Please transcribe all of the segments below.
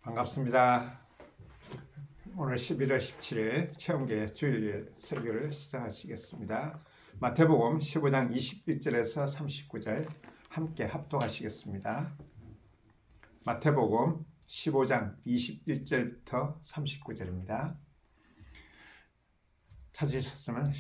반갑습니다. 오늘 11월 17일 체험계 주일 설교를 시작하시겠습니다. 마태복음 15장 21절에서 39절 함께 합독하시겠습니다. 마태복음 15장 21절부터 39절입니다. 찾으셨으면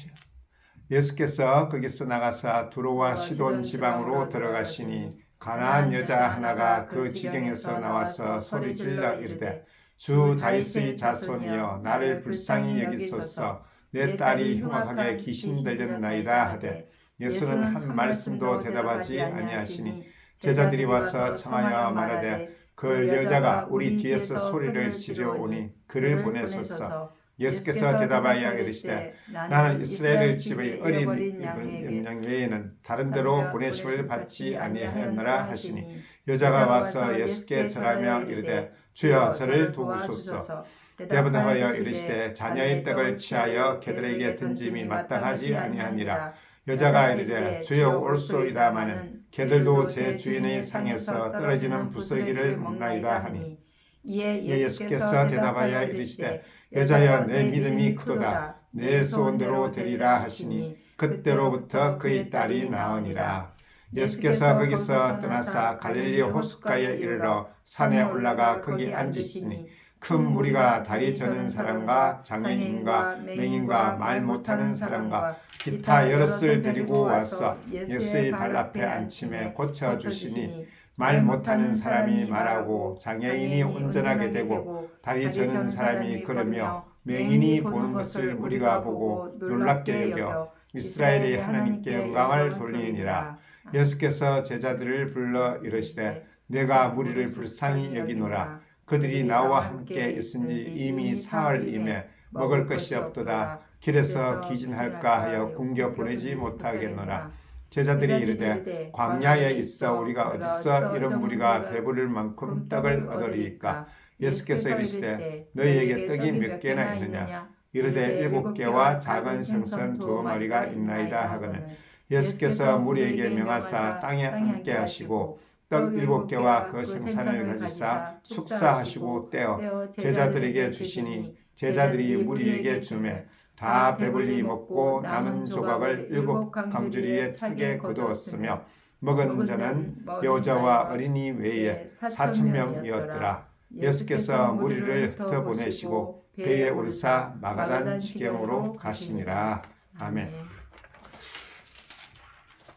예수께서 거기서 나가사 두로와 시돈 지방으로 들어가시니 가나안 여자 하나가 그 지경에서 나와서 소리질러 이르되 주 다윗의 자손이여 나를 불쌍히 여기소서 내 딸이 흉악하게 귀신 들렸나이다 하되 예수는 한 말씀도 대답하지 아니하시니 제자들이 와서 청하여 말하되 그 여자가 우리 뒤에서 소리를 지르오니 그를 보내소서. 예수께서 대답하여 이르시되 나는 이스라엘 집의 어린 염려 외에는 다른 데로 보내심을 받지 아니하였노라 하시니 여자가 와서 예수께 절하며 이르되 주여 저를 도우소서. 대답하여 이르시되 자녀의 떡을 취하여 개들에게 던짐이 마땅하지 아니하니라. 여자가 이르되 주여 올소이다마는 개들도 제 주인의 상에서 떨어지는 부스러기를 먹나이다 하니 이에 예수께서 대답하여 이르시되 여자여 내 믿음이 크도다 내 소원대로 되리라 하시니 그때로부터 그의 딸이 나으니라. 예수께서 거기서 떠나사 갈릴리 호숫가에 이르러 산에 올라가 거기 앉으시니 큰 무리가 다리 저는 사람과 장애인과 맹인과 말 못하는 사람과 기타 여럿을 데리고 와서 예수의 발 앞에 앉힘에 고쳐주시니 말 못하는 사람이 말하고 장애인이 온전하게 되고 다리 저는 사람이 걸으며 맹인이 보는 것을 무리가 보고 놀랍게 여겨 이스라엘이 하나님께 영광을 돌리니라. 예수께서 제자들을 불러 이르시되 내가 무리를 불쌍히 여기노라. 그들이 나와 함께 있은지 이미 사흘임에 먹을 것이 없도다. 길에서 기진할까 하여 굶겨 보내지 못하겠노라. 제자들이 이르되 광야에 있어 우리가 어디서 이런 무리가 배부를 만큼 떡을 얻으리이까. 예수께서 이르시되 너희에게 떡이 몇 개나 있느냐. 이르되 7개와 작은 생선 2마리가 있나이다 하거늘 예수께서 무리에게 명하사 땅에 앉게 하시고 떡 7개와 그 생선을 가지사 축사하시고 떼어 제자들에게 주시니 제자들이 무리에게 주매 다 배불리 먹고 남은 조각을 7강주리에 차게 거두었으며 먹은 자는 여자와 어린이 외에 4,000명이었더라. 예수께서 무리를 흩어보내시고 배에 오르사 마가단 지경으로 가시니라. 아멘.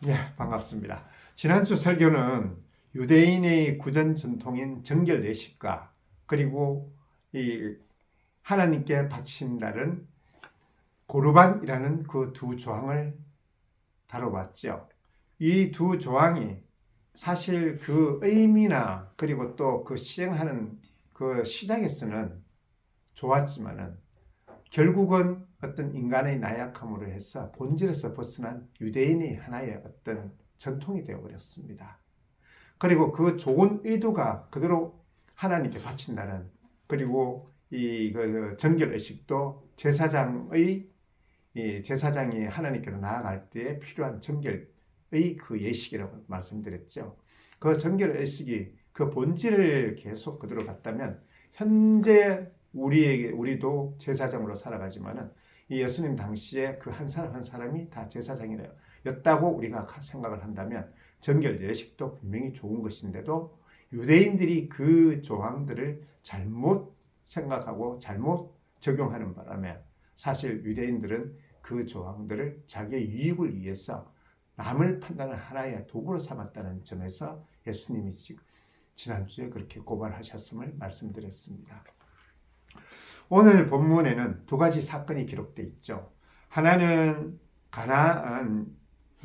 네, 반갑습니다. 지난주 설교는 유대인의 구전 전통인 정결 예식과 그리고 이 하나님께 바친다는 고르반이라는 그 두 조항을 다뤄봤죠. 이 두 조항이 사실 그 의미나 그리고 또 그 시행하는 그 시작에서는 좋았지만은 결국은 어떤 인간의 나약함으로 해서 본질에서 벗어난 유대인의 하나의 어떤 전통이 되어버렸습니다. 그리고 그 좋은 의도가 그대로 하나님께 바친다는 그리고 이 정결의식도 제사장이 하나님께로 나아갈 때에 필요한 정결의 그 예식이라고 말씀드렸죠. 그 정결의식이 그 본질을 계속 그대로 갔다면 현재 우리도 제사장으로 살아가지만은 이 예수님 당시에 그 한 사람 한 사람이 다 제사장이었다고 우리가 생각을 한다면 정결 예식도 분명히 좋은 것인데도 유대인들이 그 조항들을 잘못 생각하고 잘못 적용하는 바람에 사실 유대인들은 그 조항들을 자기의 유익을 위해서 남을 판단하는 하나의 도구로 삼았다는 점에서 예수님이 지난주에 그렇게 고발하셨음을 말씀드렸습니다. 오늘 본문에는 두 가지 사건이 기록되어 있죠. 하나는 가나안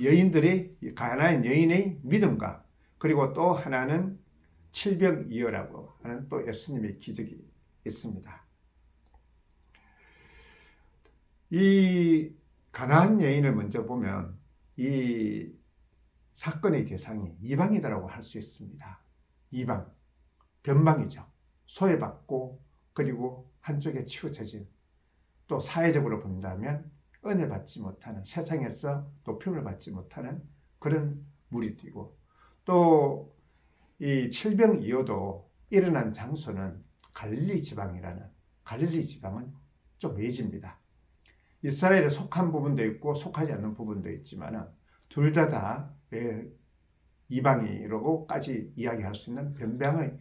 여인의 믿음과 그리고 또 하나는 칠병이어라고 하는 또 예수님의 기적이 있습니다. 이 가나안 여인을 먼저 보면 이 사건의 대상이 이방이다라고 할 수 있습니다. 이방, 변방이죠. 소외받고 그리고 한쪽에 치우쳐진 또 사회적으로 본다면 은혜 받지 못하는 세상에서 높임을 받지 못하는 그런 무리들이고 또 이 칠병이어도 일어난 장소는 갈릴리 지방은 좀 외집니다. 이스라엘에 속한 부분도 있고 속하지 않는 부분도 있지만 둘 다 이방이라고까지 이야기할 수 있는 변방의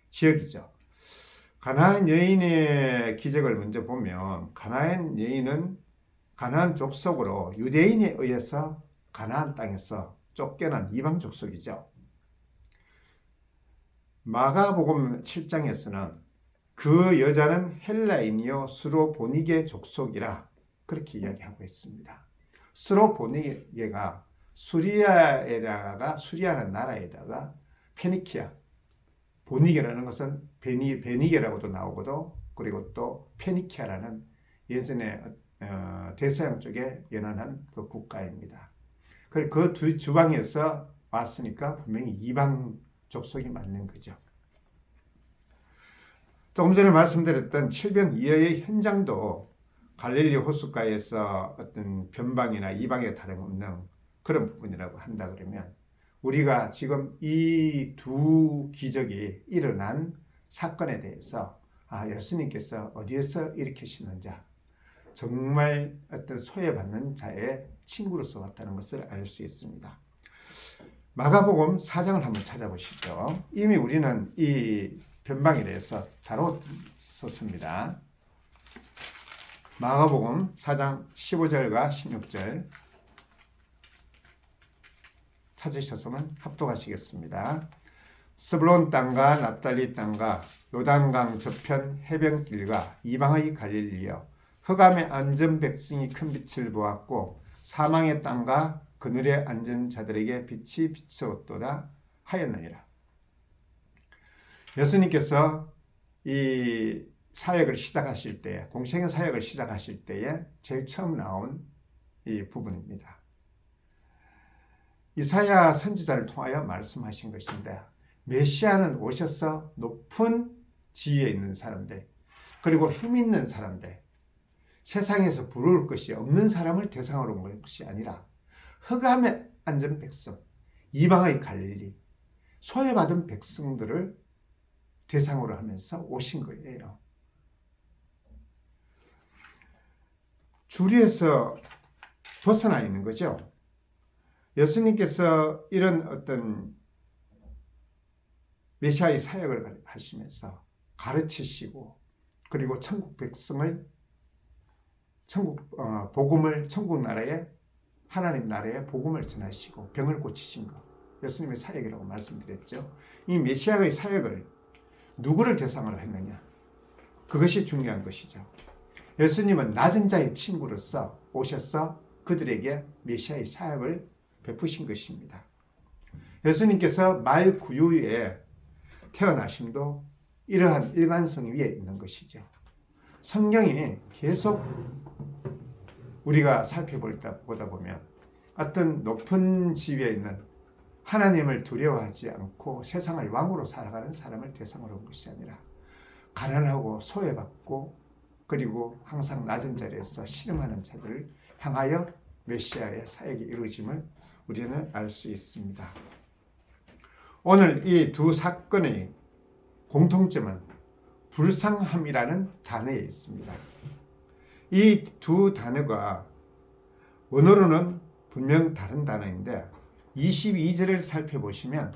지역이죠. 가나안 여인의 기적을 먼저 보면 가나안 여인은 가나안 족속으로 유대인에 의해서 가나안 땅에서 쫓겨난 이방 족속이죠. 마가복음 7장에서는 그 여자는 헬라인이요 스로보니게 족속이라 그렇게 이야기하고 있습니다. 스로보니게가 수리아라는 나라에다가 페니키아, 보니게라는 것은 베니게라고도 나오고도 그리고 또 페니키아라는 예전에 대서양 쪽에 연안한 그 국가입니다. 그리고 그 두 주방에서 왔으니까 분명히 이방 족속이 맞는 거죠. 조금 전에 말씀드렸던 칠병이어의 현장도 갈릴리 호숫가에서 어떤 변방이나 이방에 다름없는 그런 부분이라고 한다 그러면 우리가 지금 이 두 기적이 일어난 사건에 대해서 예수님께서 어디에서 일으키시는지 정말 어떤 소외받는 자의 친구로서 왔다는 것을 알 수 있습니다. 마가복음 4장을 한번 찾아보시죠. 이미 우리는 이 변방에 대해서 다뤘었습니다. 마가복음 4장 15절과 16절 찾으셨으면 합독하시겠습니다. 스불론 땅과 납달리 땅과 요단강 저편 해변길과 이방의 갈릴리여 흑암에 앉은 백성이 큰 빛을 보았고 사망의 땅과 그늘에 앉은 자들에게 빛이 비추었도다 하였느니라. 예수님께서 이 사역을 시작하실 때, 공생의 사역을 시작하실 때에 제일 처음 나온 이 부분입니다. 이사야 선지자를 통하여 말씀하신 것인데 메시아는 오셔서 높은 지위에 있는 사람들 그리고 힘 있는 사람들 세상에서 부러울 것이 없는 사람을 대상으로 온 것이 아니라 흑암에 앉은 백성, 이방의 갈릴리, 소외받은 백성들을 대상으로 하면서 오신 거예요. 주류에서 벗어나 있는 거죠. 예수님께서 이런 어떤 메시아의 사역을 하시면서 가르치시고 그리고 천국 백성을 복음을 천국 나라에 하나님 나라에 복음을 전하시고 병을 고치신 것 예수님의 사역이라고 말씀드렸죠. 이 메시아의 사역을 누구를 대상으로 했느냐? 그것이 중요한 것이죠. 예수님은 낮은 자의 친구로서 오셔서 그들에게 메시아의 사역을 베푸신 것입니다. 예수님께서 말 구유에 태어나심도 이러한 일관성 위에 있는 것이죠. 성경이 계속 우리가 살펴보다 보면 어떤 높은 지위에 있는 하나님을 두려워하지 않고 세상의 왕으로 살아가는 사람을 대상으로 한 것이 아니라 가난하고 소외받고 그리고 항상 낮은 자리에서 신음하는 자들을 향하여 메시아의 사역이 이루어짐을 우리는 알 수 있습니다. 오늘 이 두 사건의 공통점은 불쌍함이라는 단어에 있습니다. 이 두 단어가 원어로는 분명 다른 단어인데 22절을 살펴보시면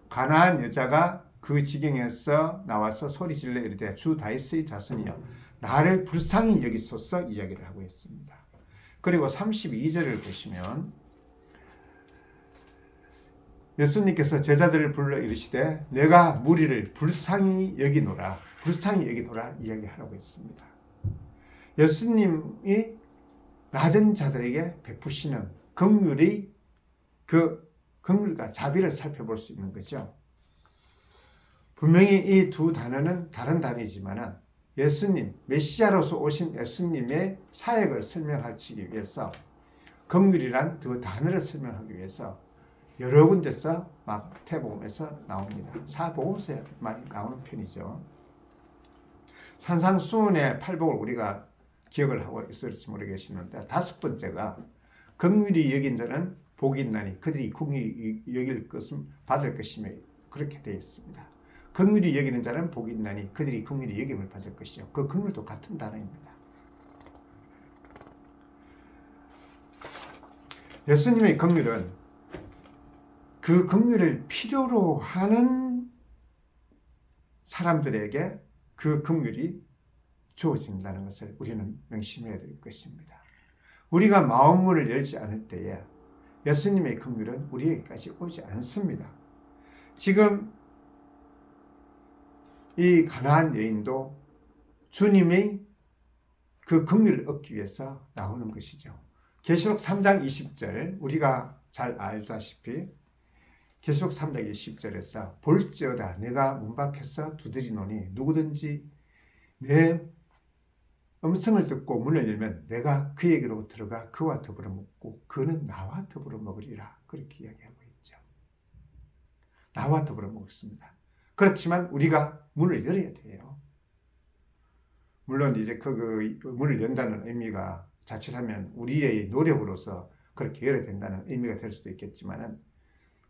가나안 여자가 그 지경에서 나와서 소리질러 이르되 주 다윗의 자손이여 나를 불쌍히 여기소서 이야기를 하고 있습니다. 그리고 32절을 보시면 예수님께서 제자들을 불러 이르시되 내가 무리를 불쌍히 여기노라 이야기하라고 했습니다. 예수님이 낮은 자들에게 베푸시는 긍휼의 그 긍휼과 자비를 살펴볼 수 있는 거죠. 분명히 이 두 단어는 다른 단어이지만 예수님, 메시아로서 오신 예수님의 사역을 설명하기 위해서 긍휼이란 그 단어를 설명하기 위해서 여러 군데서 마태복음에서 나옵니다. 사복음서에 많이 나오는 편이죠. 산상수훈의 팔복을 우리가 기억을 하고 있을지 모르겠는데 다섯 번째가 긍휼히 여긴 자는 복이 있나니 그들이 긍휼히 여길 것은 받을 것이며 그렇게 되어 있습니다. 긍휼히 여기는 자는 복이 있나니 그들이 긍휼히 여김을 받을 것이요. 그 긍휼도 같은 단어입니다. 예수님의 긍휼은 그 긍휼을 필요로 하는 사람들에게 그 긍휼이 주어진다는 것을 우리는 명심해야 될 것입니다. 우리가 마음문을 열지 않을 때에 예수님의 긍휼은 우리에게까지 오지 않습니다. 지금 이 가나안 여인도 주님의 그 긍휼을 얻기 위해서 나오는 것이죠. 계시록 3장 20절 우리가 잘 알다시피 계시록 3장 20절에서 볼지어다 내가 문 밖에서 두드리노니 누구든지 내 음성을 듣고 문을 열면 내가 그에게로 들어가 그와 더불어 먹고 그는 나와 더불어 먹으리라. 그렇게 이야기하고 있죠. 나와 더불어 먹습니다. 그렇지만 우리가 문을 열어야 돼요. 물론 이제 그 문을 연다는 의미가 자칫하면 우리의 노력으로서 그렇게 열어야 된다는 의미가 될 수도 있겠지만은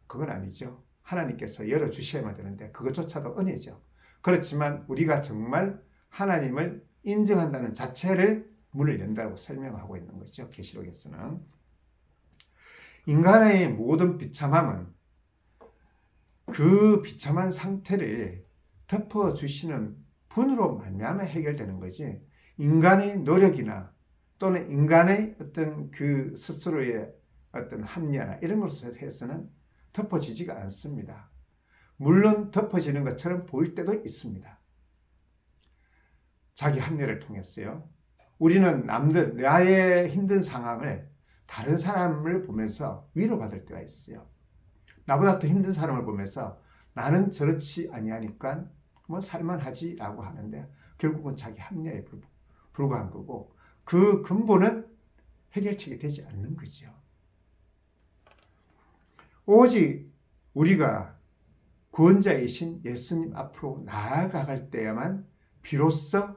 그건 아니죠. 하나님께서 열어주셔야만 되는데 그것조차도 은혜죠. 그렇지만 우리가 정말 하나님을 인정한다는 자체를 문을 연다고 설명하고 있는 것이죠. 계시록에서는. 인간의 모든 비참함은 그 비참한 상태를 덮어주시는 분으로 말미암아 해결되는 거지 인간의 노력이나 또는 인간의 어떤 그 스스로의 어떤 합리화나 이런 것으로 해서는 덮어지지가 않습니다. 물론 덮어지는 것처럼 보일 때도 있습니다. 자기 합리를 통했어요. 우리는 나의 힘든 상황을 다른 사람을 보면서 위로받을 때가 있어요. 나보다 더 힘든 사람을 보면서 나는 저렇지 아니하니까 뭐 살만하지라고 하는데 결국은 자기 합리에 불과한 거고 그 근본은 해결책이 되지 않는 거죠. 오직 우리가 구원자이신 예수님 앞으로 나아갈 때야만 비로소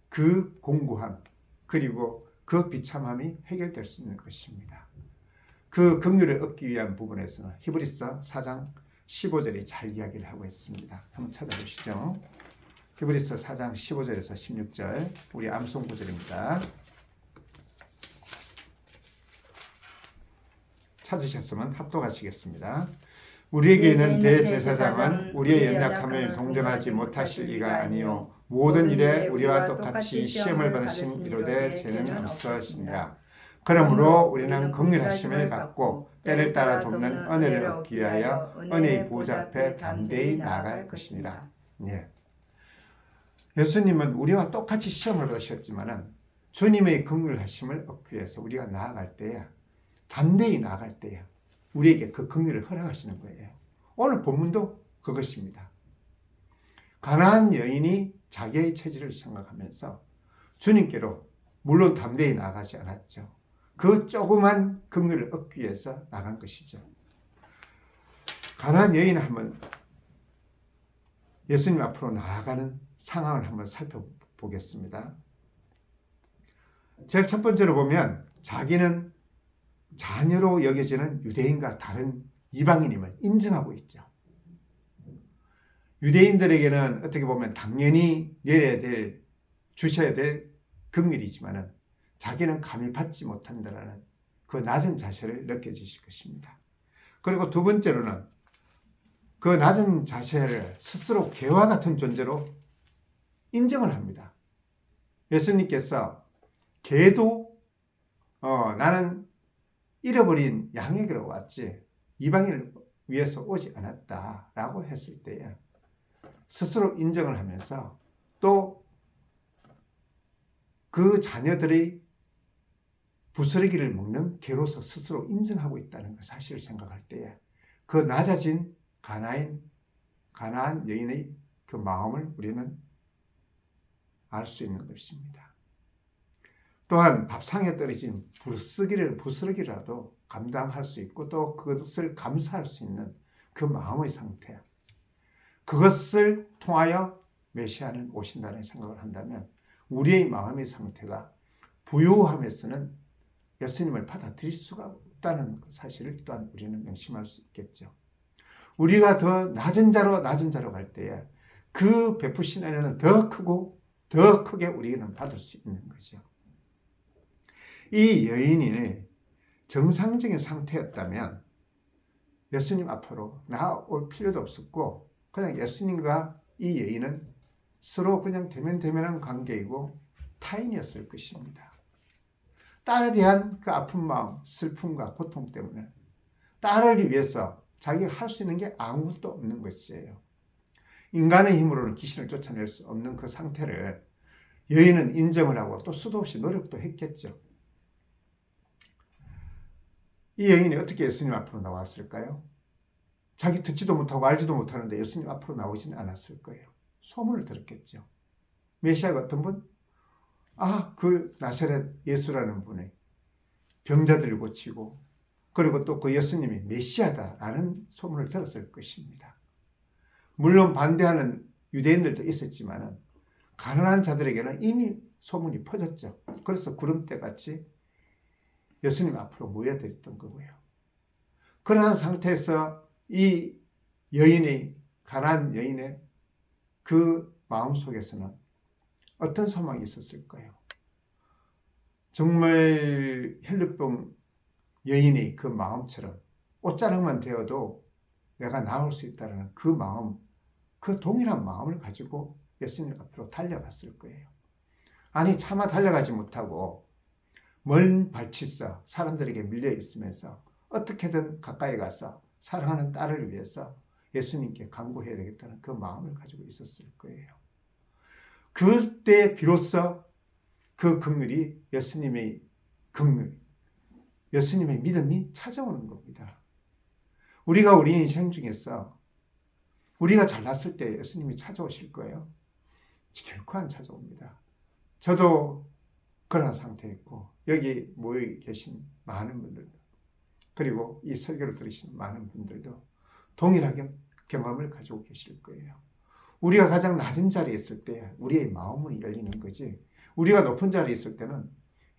그 공고함 그리고 그 비참함이 해결될 수 있는 것입니다. 그 긍휼을 얻기 위한 부분에서는 히브리서 4장 15절이 잘 이야기를 하고 있습니다. 한번 찾아보시죠. 히브리서 4장 15절에서 16절 우리 암송 구절입니다. 찾으셨으면 합독하시겠습니다. 우리에게 있는 대제사장은 우리의 연약함을 동정하지 못하실 이가 아니요 모든 일에 우리와 똑같이 시험을 받으신 이로되 죄는 없으시니라. 그러므로 우리는 긍휼하심을 받고 때를 따라 돕는 은혜를 얻기 위하여 은혜의 보좌 앞에 담대히 나아갈 것이니라. 예. 예수님은 우리와 똑같이 시험을 받으셨지만 주님의 긍휼하심을 얻기 위해서 우리가 나아갈 때에 담대히 나아갈 때에 우리에게 그 긍휼을 허락하시는 거예요. 오늘 본문도 그것입니다. 가나안 여인이 자기의 처지를 생각하면서 주님께로 물론 담대히 나아가지 않았죠. 그 조그만 긍휼을 얻기 위해서 나간 것이죠. 가나안 여인 한번 예수님 앞으로 나아가는 상황을 한번 살펴보겠습니다. 제일 첫 번째로 보면 자기는 자녀로 여겨지는 유대인과 다른 이방인임을 인정하고 있죠. 유대인들에게는 어떻게 보면 당연히 주셔야 될 긍휼이지만은 자기는 감히 받지 못한다라는 그 낮은 자세를 느껴지실 것입니다. 그리고 두 번째로는 그 낮은 자세를 스스로 개와 같은 존재로 인정을 합니다. 예수님께서 개도 나는 잃어버린 양에게로 왔지 이방인을 위해서 오지 않았다라고 했을 때에 스스로 인정을 하면서 또 그 자녀들의 부스러기를 먹는 개로서 스스로 인정하고 있다는 그 사실을 생각할 때에 그 낮아진 가나안 여인의 그 마음을 우리는 알 수 있는 것입니다. 또한 밥상에 떨어진 부스러기라도 감당할 수 있고 또 그것을 감사할 수 있는 그 마음의 상태, 그것을 통하여 메시아는 오신다는 생각을 한다면 우리의 마음의 상태가 부요함에서는 예수님을 받아들일 수가 없다는 사실을 또한 우리는 명심할 수 있겠죠. 우리가 더 낮은 자로 갈 때에 그 베푸신 은혜는 더 크고 더 크게 우리는 받을 수 있는 거죠. 이 여인이 정상적인 상태였다면 예수님 앞으로 나올 필요도 없었고 그냥 예수님과 이 여인은 서로 그냥 대면대면한 관계이고 타인이었을 것입니다. 딸에 대한 그 아픈 마음, 슬픔과 고통 때문에 딸을 위해서 자기가 할 수 있는 게 아무것도 없는 것이에요. 인간의 힘으로는 귀신을 쫓아낼 수 없는 그 상태를 여인은 인정을 하고 또 수도 없이 노력도 했겠죠. 이 여인이 어떻게 예수님 앞으로 나왔을까요? 자기 듣지도 못하고 알지도 못하는데 예수님 앞으로 나오지는 않았을 거예요. 소문을 들었겠죠. 메시아가 어떤 분? 그 나사렛 예수라는 분이 병자들을 고치고 그리고 또 그 예수님이 메시아다라는 소문을 들었을 것입니다. 물론 반대하는 유대인들도 있었지만 가난한 자들에게는 이미 소문이 퍼졌죠. 그래서 구름대같이 예수님 앞으로 모여들었던 거고요. 그러한 상태에서 이 여인의 가난한 여인의 그 마음속에서는 어떤 소망이 있었을까요? 정말 혈루병 여인의 그 마음처럼 옷자락만 되어도 내가 나올 수 있다는 그 마음, 그 동일한 마음을 가지고 예수님 앞으로 달려갔을 거예요. 아니 차마 달려가지 못하고 먼 발치서 사람들에게 밀려 있으면서 어떻게든 가까이 가서 사랑하는 딸을 위해서 예수님께 간구해야 되겠다는 그 마음을 가지고 있었을 거예요. 그때 비로소 그 긍휼이 예수님의 긍휼, 예수님의 믿음이 찾아오는 겁니다. 우리가 우리 인생 중에서 우리가 잘났을 때 예수님이 찾아오실 거예요. 결코 안 찾아옵니다. 저도 그런 상태였고 여기 모여 계신 많은 분들도 그리고 이 설교를 들으시는 많은 분들도 동일하게 경험을 가지고 계실 거예요. 우리가 가장 낮은 자리에 있을 때 우리의 마음문이 열리는 거지 우리가 높은 자리에 있을 때는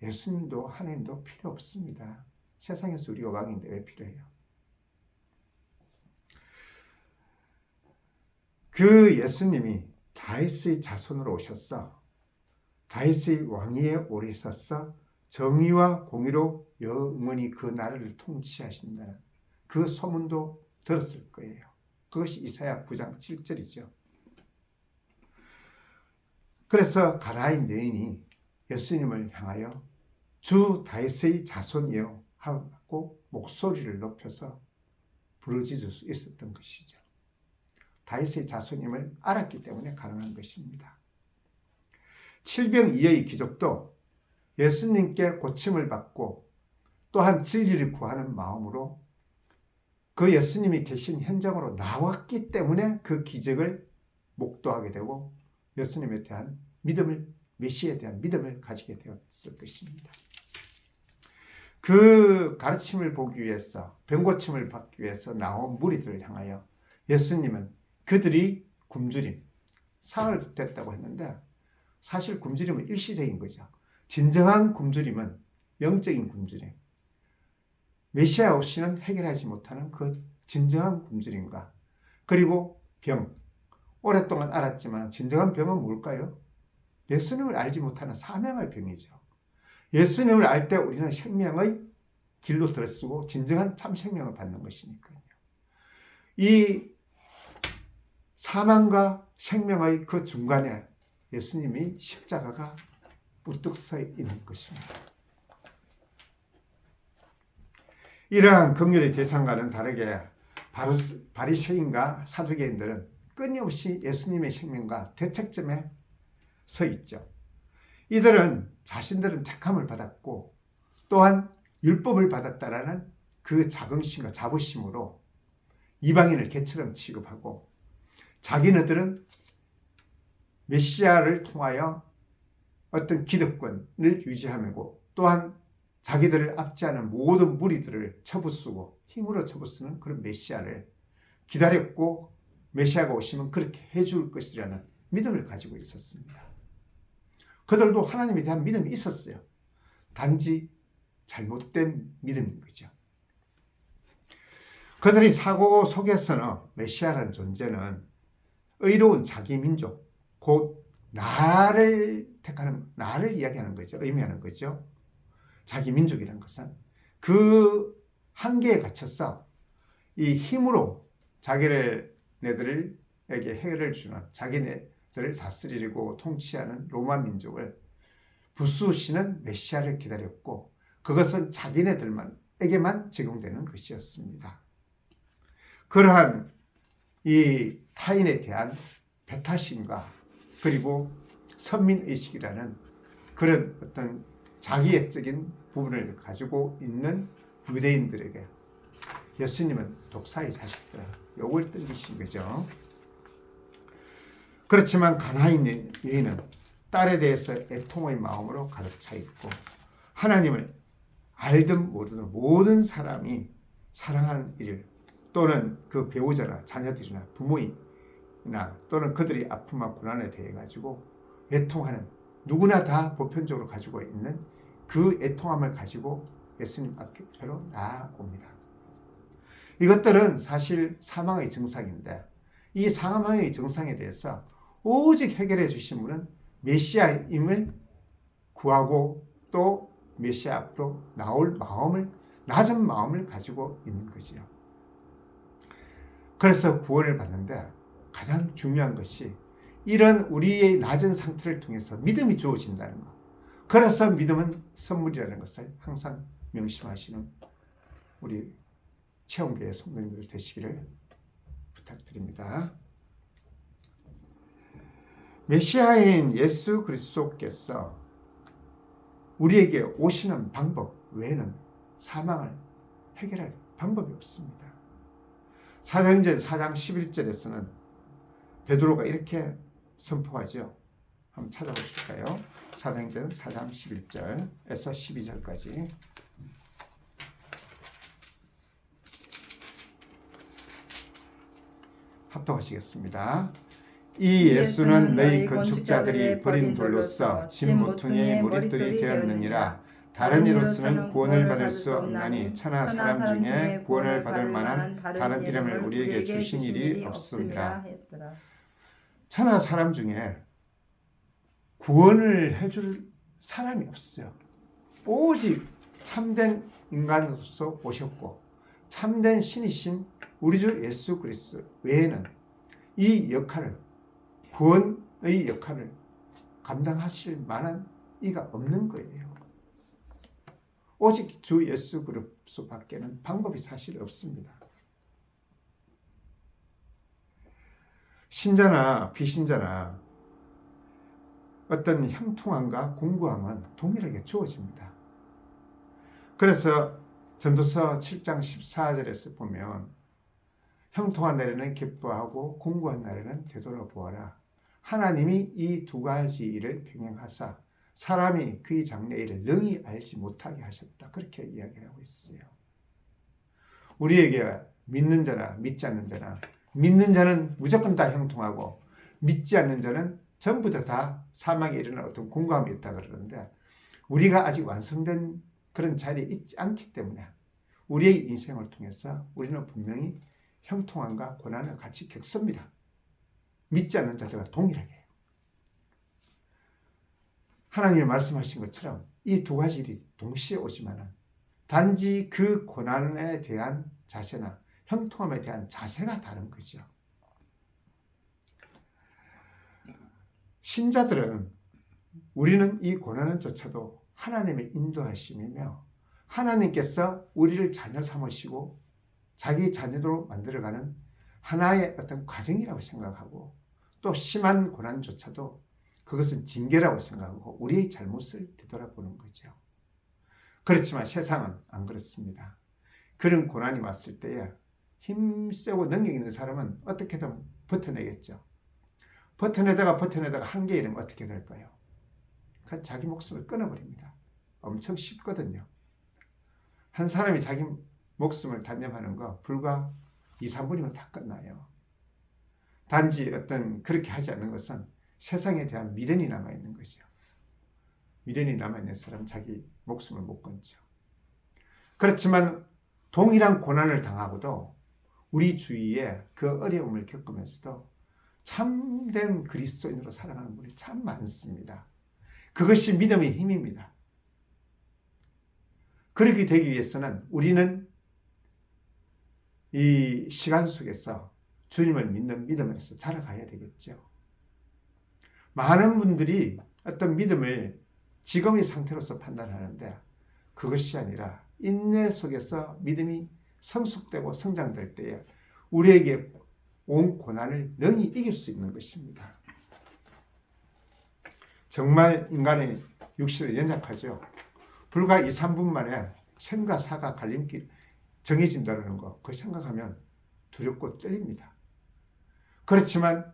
예수님도 하나님도 필요 없습니다. 세상에서 우리가 왕인데 왜 필요해요? 그 예수님이 다윗의 자손으로 오셨어. 다윗의 왕위에 오래 있었어. 정의와 공의로 영원히 그 나라를 통치하신다는 그 소문도 들었을 거예요. 그것이 이사야 9장 7절이죠. 그래서 가나안 여인이 예수님을 향하여 주 다윗의 자손이여 하고 목소리를 높여서 부르짖을 수 있었던 것이죠. 다윗의 자손임을 알았기 때문에 가능한 것입니다. 칠병이의 귀족도 예수님께 고침을 받고 또한 진리를 구하는 마음으로 그 예수님이 계신 현장으로 나왔기 때문에 그 기적을 목도하게 되고 예수님에 대한 믿음을, 메시아에 대한 믿음을 가지게 되었을 것입니다. 그 가르침을 보기 위해서, 병고침을 받기 위해서 나온 무리들을 향하여 예수님은 그들이 굶주림, 사흘 됐다고 했는데 사실 굶주림은 일시적인 거죠. 진정한 굶주림은 영적인 굶주림. 메시아 없이는 해결하지 못하는 그 진정한 굶주림과 그리고 병. 오랫동안 알았지만 진정한 병은 뭘까요? 예수님을 알지 못하는 사명의 병이죠. 예수님을 알 때 우리는 생명의 길로 들어서고 진정한 참 생명을 받는 것이니까요. 이 사망과 생명의 그 중간에 예수님이 십자가가 우뚝 서 있는 것입니다. 이러한 긍휼의 대상과는 다르게 바리새인과 사두개인들은 끊임없이 예수님의 생명과 대척점에 서 있죠. 이들은 자신들은 택함을 받았고 또한 율법을 받았다라는 그 자긍심과 자부심으로 이방인을 개처럼 취급하고 자기네들은 메시아를 통하여 어떤 기득권을 유지하고 또한 자기들을 압제하는 모든 무리들을 쳐부수고 힘으로 쳐부수는 그런 메시아를 기다렸고 메시아가 오시면 그렇게 해줄 것이라는 믿음을 가지고 있었습니다. 그들도 하나님에 대한 믿음이 있었어요. 단지 잘못된 믿음인 거죠. 그들의 사고 속에서는 메시아라는 존재는 의로운 자기 민족, 곧 나를 택하는, 나를 이야기하는 거죠. 의미하는 거죠. 자기 민족이라는 것은 그 한계에 갇혀서 이 힘으로 자기네들에게 해를 주는, 자기네들을 다스리고 통치하는 로마 민족을 부수시는 메시아를 기다렸고, 그것은 자기네들에게만 적용되는 것이었습니다. 그러한 이 타인에 대한 배타심과 그리고 선민의식이라는 그런 어떤 자기애적인 부분을 가지고 있는 유대인들에게 예수님은 독사의 자식들, 욕을 던지신 거죠. 그렇지만 가나안 여인은 딸에 대해서 애통의 마음으로 가득 차 있고, 하나님을 알든 모르든 모든 사람이 사랑하는 일, 또는 그 배우자나 자녀들이나 부모이나 또는 그들이 아픔과 고난에 대해 가지고 애통하는, 누구나 다 보편적으로 가지고 있는 그 애통함을 가지고 예수님 앞으로 나아옵니다. 이것들은 사실 사망의 증상인데, 이 사망의 증상에 대해서 오직 해결해 주신 분은 메시아임을 구하고 또 메시아 앞으로 나올 마음을, 낮은 마음을 가지고 있는 것이요. 그래서 구원을 받는데 가장 중요한 것이 이런 우리의 낮은 상태를 통해서 믿음이 주어진다는 것. 그래서 믿음은 선물이라는 것을 항상 명심하시는 우리 체험교회 성도님들 되시기를 부탁드립니다. 메시아인 예수 그리스도께서 우리에게 오시는 방법 외에는 사망을 해결할 방법이 없습니다. 사도행전 4장 11절에서는 베드로가 이렇게 선포하죠. 한번 찾아보실까요? 사도행전 4장 11절에서 12절까지. 합독하시겠습니다. 이 예수는 너희 건축자들이 버린 돌로서 진 모퉁이의 머릿돌이 되었느니라. 다른 이로서는 구원을 받을 수 없나니 천하 사람 중에 구원을 받을 만한 다른 이름을 우리에게 주신 일이 없습니다. 천하 사람 중에 구원을 해줄 사람이 없어요. 오직 참된 인간으로서 오셨고 참된 신이신 우리 주 예수 그리스도 외에는 이 역할을, 구원의 역할을 감당하실 만한 이가 없는 거예요. 오직 주 예수 그리스도 밖에는 방법이 사실 없습니다. 신자나 비신자나 어떤 형통함과 공고함은 동일하게 주어집니다. 그래서 전도서 7장 14절에서 보면 형통한 날에는 기뻐하고 공고한 날에는 되돌아보아라. 하나님이 이 두 가지 일을 병행하사 사람이 그의 장래일을 능히 알지 못하게 하셨다. 그렇게 이야기를 하고 있어요. 우리에게 믿는 자나 믿지 않는 자나, 믿는 자는 무조건 다 형통하고 믿지 않는 자는 전부 다 사망에 이르는 어떤 공고함이 있다 그러는데, 우리가 아직 완성된 그런 자리에 있지 않기 때문에 우리의 인생을 통해서 우리는 분명히 형통함과 고난을 같이 겪습니다. 믿지 않는 자들과 동일하게. 하나님이 말씀하신 것처럼 이 두 가지 일이 동시에 오지만은 단지 그 고난에 대한 자세나 형통함에 대한 자세가 다른 거죠. 신자들은, 우리는 이 고난조차도 하나님의 인도하심이며 하나님께서 우리를 자녀 삼으시고 자기 자녀로 만들어가는 하나의 어떤 과정이라고 생각하고, 또 심한 고난조차도 그것은 징계라고 생각하고 우리의 잘못을 되돌아보는 거죠. 그렇지만 세상은 안 그렇습니다. 그런 고난이 왔을 때에 힘세고 능력 있는 사람은 어떻게든 버텨내겠죠. 버텨내다가 한계에 이르면 어떻게 될까요? 자기 목숨을 끊어버립니다. 엄청 쉽거든요. 한 사람이 자기 목숨을 단념하는 거 불과 2, 3분이면 다 끝나요. 단지 어떤 그렇게 하지 않는 것은 세상에 대한 미련이 남아있는 거죠. 미련이 남아있는 사람은 자기 목숨을 못 끊죠. 그렇지만 동일한 고난을 당하고도 우리 주위에 그 어려움을 겪으면서도 참된 그리스도인으로 살아가는 분이 참 많습니다. 그것이 믿음의 힘입니다. 그렇게 되기 위해서는 우리는 이 시간 속에서 주님을 믿는 믿음에서 자라가야 되겠죠. 많은 분들이 어떤 믿음을 지금의 상태로서 판단하는데 그것이 아니라 인내 속에서 믿음이 성숙되고 성장될 때에 우리에게 온 고난을 능히 이길 수 있는 것입니다. 정말 인간의 육신은 연약하죠. 불과 2, 3분 만에 생과 사가 갈림길 정해진다는 거, 그거 생각하면 두렵고 떨립니다. 그렇지만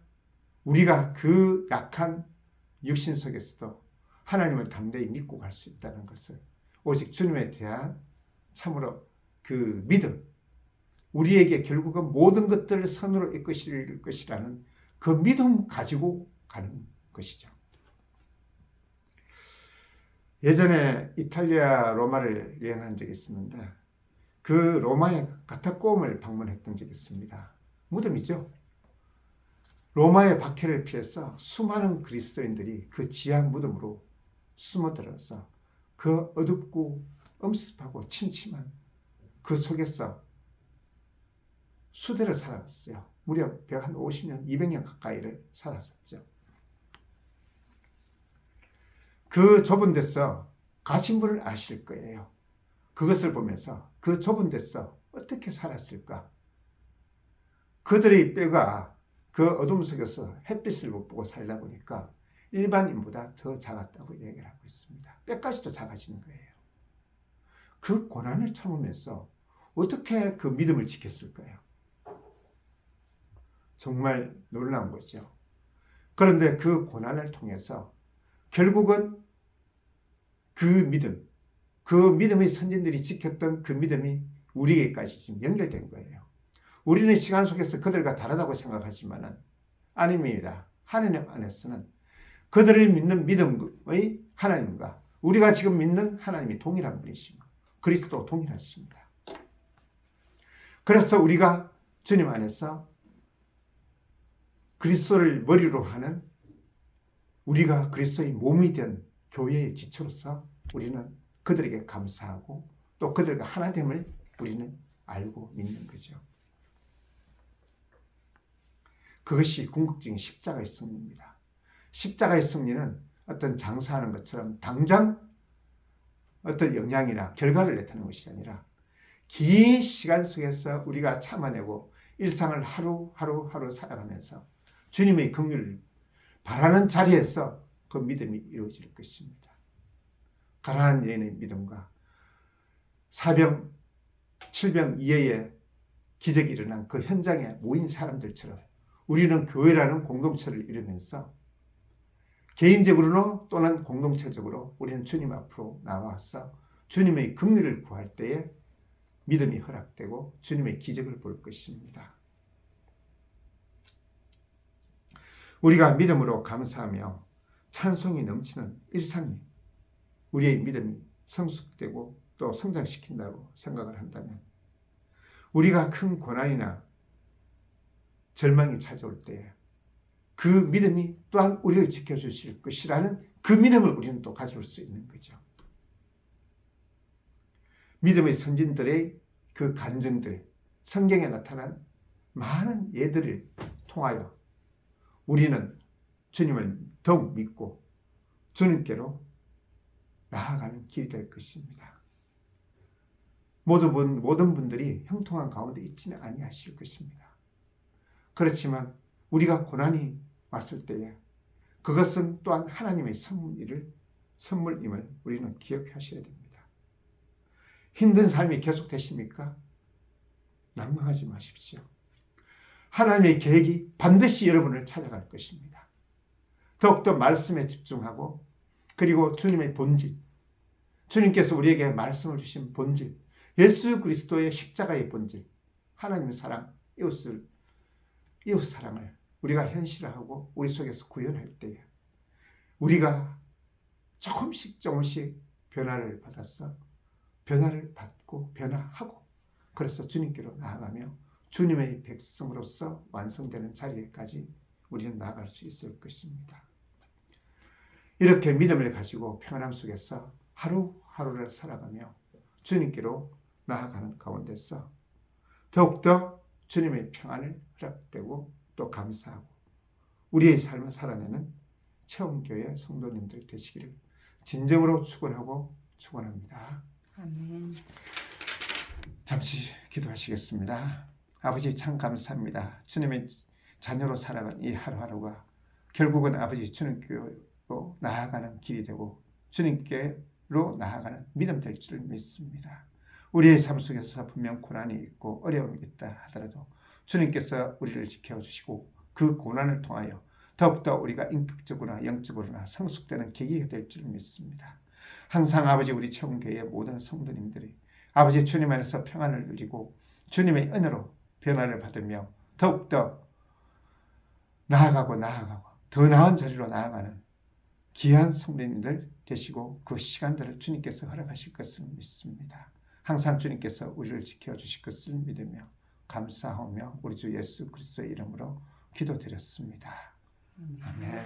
우리가 그 약한 육신 속에서도 하나님을 담대히 믿고 갈 수 있다는 것을 오직 주님에 대한 참으로 그 믿음, 우리에게 결국은 모든 것들을 선으로 이끄실 것이라는 그 믿음 가지고 가는 것이죠. 예전에 이탈리아 로마를 여행한 적이 있었는데 그 로마의 카타콤을 방문했던 적이 있습니다. 무덤이죠. 로마의 박해를 피해서 수많은 그리스도인들이 그 지하 무덤으로 숨어들어서 그 어둡고 엄습하고 침침한 그 속에서 수대를 살았어요. 무려 150년, 200년 가까이를 살았었죠. 그 좁은 데서 가신 분을 아실 거예요. 그것을 보면서 그 좁은 데서 어떻게 살았을까? 그들의 뼈가 그 어둠 속에서 햇빛을 못 보고 살다 보니까 일반인보다 더 작았다고 얘기를 하고 있습니다. 뼈까지도 작아지는 거예요. 그 고난을 참으면서 어떻게 그 믿음을 지켰을까요? 정말 놀라운 거죠. 그런데 그 고난을 통해서 결국은 그 믿음의 선진들이 지켰던 그 믿음이 우리에게까지 지금 연결된 거예요. 우리는 시간 속에서 그들과 다르다고 생각하지만은 아닙니다. 하나님 안에서는 그들을 믿는 믿음의 하나님과 우리가 지금 믿는 하나님이 동일한 분이십니다. 그리스도 동일하십니다. 그래서 우리가 주님 안에서 그리스도를 머리로 하는 우리가 그리스도의 몸이 된 교회의 지체로서 우리는 그들에게 감사하고 또 그들과 하나됨을 우리는 알고 믿는 거죠. 그것이 궁극적인 십자가의 승리입니다. 십자가의 승리는 어떤 장사하는 것처럼 당장 어떤 영향이나 결과를 나타내는 것이 아니라 긴 시간 속에서 우리가 참아내고 일상을 하루 살아가면서 주님의 긍휼을 바라는 자리에서 그 믿음이 이루어질 것입니다. 가난한 여인의 믿음과 사병, 칠병 이외에 기적이 일어난 그 현장에 모인 사람들처럼 우리는 교회라는 공동체를 이루면서 개인적으로는 또는 공동체적으로 우리는 주님 앞으로 나와서 주님의 긍휼을 구할 때에 믿음이 허락되고 주님의 기적을 볼 것입니다. 우리가 믿음으로 감사하며 찬송이 넘치는 일상이 우리의 믿음이 성숙되고 또 성장시킨다고 생각을 한다면 우리가 큰 고난이나 절망이 찾아올 때 그 믿음이 또한 우리를 지켜주실 것이라는 그 믿음을 우리는 또 가져올 수 있는 거죠. 믿음의 선진들의 그 간증들, 성경에 나타난 많은 예들을 통하여 우리는 주님을 더욱 믿고 주님께로 나아가는 길이 될 것입니다. 모든 분들이 형통한 가운데 있지는 아니하실 것입니다. 그렇지만 우리가 고난이 왔을 때에 그것은 또한 하나님의 선물임을 우리는 기억하셔야 됩니다. 힘든 삶이 계속되십니까? 낭망하지 마십시오. 하나님의 계획이 반드시 여러분을 찾아갈 것입니다. 더욱더 말씀에 집중하고 그리고 주님의 본질, 주님께서 우리에게 말씀을 주신 본질, 예수 그리스도의 십자가의 본질, 하나님의 사랑, 이웃 사랑을 우리가 현실화하고 우리 속에서 구현할 때에 우리가 조금씩 변화를 받아서 변화를 받고 변화하고 그래서 주님께로 나아가며 주님의 백성으로서 완성되는 자리에까지 우리는 나아갈 수 있을 것입니다. 이렇게 믿음을 가지고 평안함 속에서 하루하루를 살아가며 주님께로 나아가는 가운데서 더욱더 주님의 평안을 허락되고 또 감사하고 우리의 삶을 살아내는 체험교회 성도님들 되시기를 진정으로 축원하고 축원합니다. 아멘. 잠시 기도하시겠습니다. 아버지 참 감사합니다. 주님의 자녀로 살아간 이 하루하루가 결국은 아버지 주님께로 나아가는 길이 되고 주님께로 나아가는 믿음 될 줄 믿습니다. 우리의 삶 속에서 분명 고난이 있고 어려움이 있다 하더라도 주님께서 우리를 지켜주시고 그 고난을 통하여 더욱더 우리가 인격적으로나 영적으로나 성숙되는 계기가 될 줄 믿습니다. 항상 아버지 우리 체험교회의 모든 성도님들이 아버지 주님 안에서 평안을 누리고 주님의 은혜로 변화를 받으며 더욱더 나아가고 더 나은 자리로 나아가는 귀한 성도님들 되시고 그 시간들을 주님께서 허락하실 것을 믿습니다. 항상 주님께서 우리를 지켜주실 것을 믿으며 감사하며 우리 주 예수 그리스도의 이름으로 기도드렸습니다. 아멘.